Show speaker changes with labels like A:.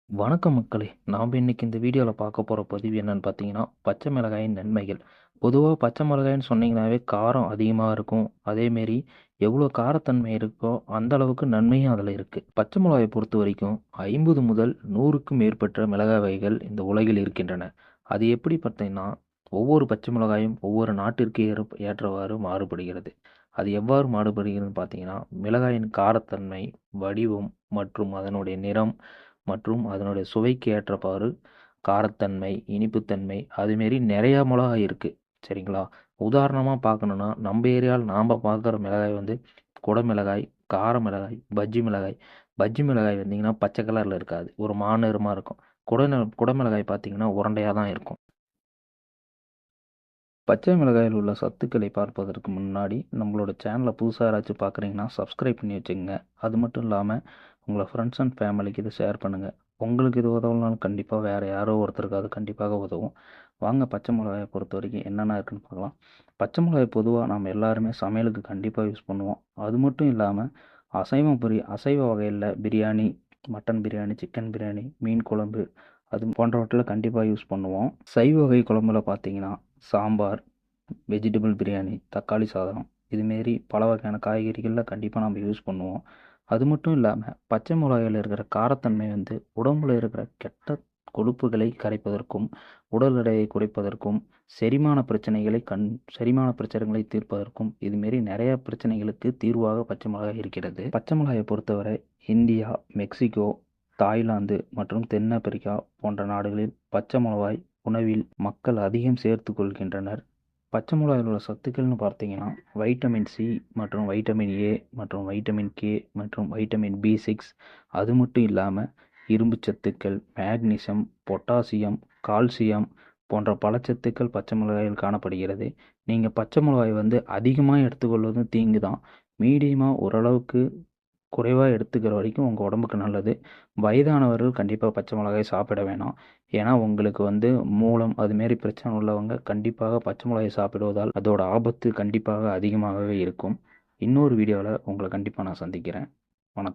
A: வணக்கம் மக்களே! நாம இன்னைக்கு இந்த வீடியோல பார்க்க போற பதிவு என்னன்னு பார்த்தீங்கன்னா, பச்சை மிளகாயின் நன்மைகள். பொதுவா பச்சை மிளகாய்ன்னு சொன்னீங்கன்னாவே காரம் அதிகமா இருக்கும். அதேமாரி எவ்வளோ காரத்தன்மை இருக்கோ, அந்த அளவுக்கு நன்மையும் அதில இருக்கு. பச்சை மிளகாய பொறுத்தவரைக்கும் 50 முதல் 100க்கும் மேற்பட்ட மிளகாய் வகைகள் இந்த உலகில் இருக்கின்றன. அது எப்படி பார்த்தீங்கன்னா, ஒவ்வொரு பச்சை மிளகாயும் ஒவ்வொரு நாட்டிற்கு ஏற்றவாறு மாறுபடுகிறது. அது எவ்வாறு மாறுபடுகிறதுன்னு பார்த்தீங்கன்னா, மிளகாயின் காரத்தன்மை, வடிவம் மற்றும் அதனுடைய நிறம் மற்றும் அதனுடைய சுவைக்கு ஏற்றவாறு காரத்தன்மை, இனிப்புத்தன்மை அதுமாரி நெறையா மிளகாய் இருக்கு. சரிங்களா? உதாரணமா பார்க்கணும்னா, நம்ப ஏரியால நாம பார்க்குற மிளகாய் வந்து குடமிளகாய், கார மிளகாய், பஜ்ஜி மிளகாய். பஜ்ஜி மிளகாய் வந்தீங்கன்னா, பச்சை கலர்ல இருக்காது. ஒரு மாநிறமா இருக்கும். குடமிளகாய் பார்த்தீங்கன்னா, உருண்டையா தான் இருக்கும். பச்சை மிளகாயில் உள்ள சத்துக்களை பார்ப்பதற்கு முன்னாடி, நம்மளோட சேனல புதுசா யாராச்சும் பார்க்குறீங்கன்னா, சப்ஸ்கிரைப் பண்ணி வச்சுக்கங்க. அது மட்டும் இல்லாம, உங்கள ஃப்ரெண்ட்ஸ் அண்ட் ஃபேமிலிக்கு இத ஷேர் பண்ணுங்க. உங்களுக்கு இது உதவலனாலும் கண்டிப்பா வேற யாரோ ஒருத்தருக்கு அது கண்டிப்பாக உதவும். வாங்க பச்சை மிளகாய பொறுத்தவரைக்கும் என்னென்ன இருக்குன்னு பார்க்கலாம். பச்சை மிளகாய் பொதுவா நம்ம எல்லாருமே சமையலுக்கு கண்டிப்பா யூஸ் பண்ணுவோம். அது மட்டும் இல்லாம, அசைவ வகையில பிரியாணி, மட்டன் பிரியாணி, சிக்கன் பிரியாணி, மீன் குழம்பு அது போன்றவற்றில கண்டிப்பா யூஸ் பண்ணுவோம். சைவ வகை குழம்புல பார்த்தீங்கன்னா, சாம்பார், வெஜிடபிள் பிரியாணி, தக்காளி சாதம் இதுமாரி பல வகையான காய்கறிகளில் கண்டிப்பாக நம்ம யூஸ் பண்ணுவோம். அது மட்டும் இல்லாமல் பச்சை மிளகாயில் இருக்கிற காரத்தன்மை வந்து உடம்புல இருக்கிற கெட்ட கொழுப்புகளை கரைப்பதற்கும், உடல் எடையை குறைப்பதற்கும், செரிமான பிரச்சனைகளை தீர்ப்பதற்கும் இதுமாரி நிறைய பிரச்சனைகளுக்கு தீர்வாக பச்சை மிளகாய் இருக்கிறது. பச்சை மிளகாயை பொறுத்தவரை இந்தியா, மெக்சிகோ, தாய்லாந்து மற்றும் தென்னாப்பிரிக்கா போன்ற நாடுகளில் பச்சை மிளகாய் உணவில் மக்கள் அதிகம் சேர்த்து கொள்கின்றனர். பச்சை மிளகாயில் உள்ள சத்துக்கள்னு பார்த்தீங்கன்னா, வைட்டமின் சி மற்றும் வைட்டமின் ஏ மற்றும் வைட்டமின் கே மற்றும் வைட்டமின் பி6 அது மட்டும் இல்லாமல் இரும்பு சத்துக்கள், மேக்னீசியம், பொட்டாசியம், கால்சியம் போன்ற பல சத்துக்கள் பச்சை மிளகாயில் காணப்படுகிறது. நீங்கள் பச்சை மிளகாய் வந்து அதிகமாக எடுத்துக்கொள்வதும் தீங்கு தான். மீடியமாக ஓரளவுக்கு குறைவா எடுத்துக்கிற வரைக்கும் உங்க உடம்புக்கு நல்லது. வயதானவர்கள் கண்டிப்பா பச்சை மிளகாய் சாப்பிட வேணாம். ஏன்னா, உங்களுக்கு வந்து மூலம் அதுமாரி பிரச்சனை உள்ளவங்க கண்டிப்பாக பச்சை மிளகாய் சாப்பிடுவதால் அதோட ஆபத்து கண்டிப்பாக அதிகமாகவே இருக்கும். இன்னொரு வீடியோல உங்கள கண்டிப்பா நான் சந்திக்கிறேன். வணக்கம்.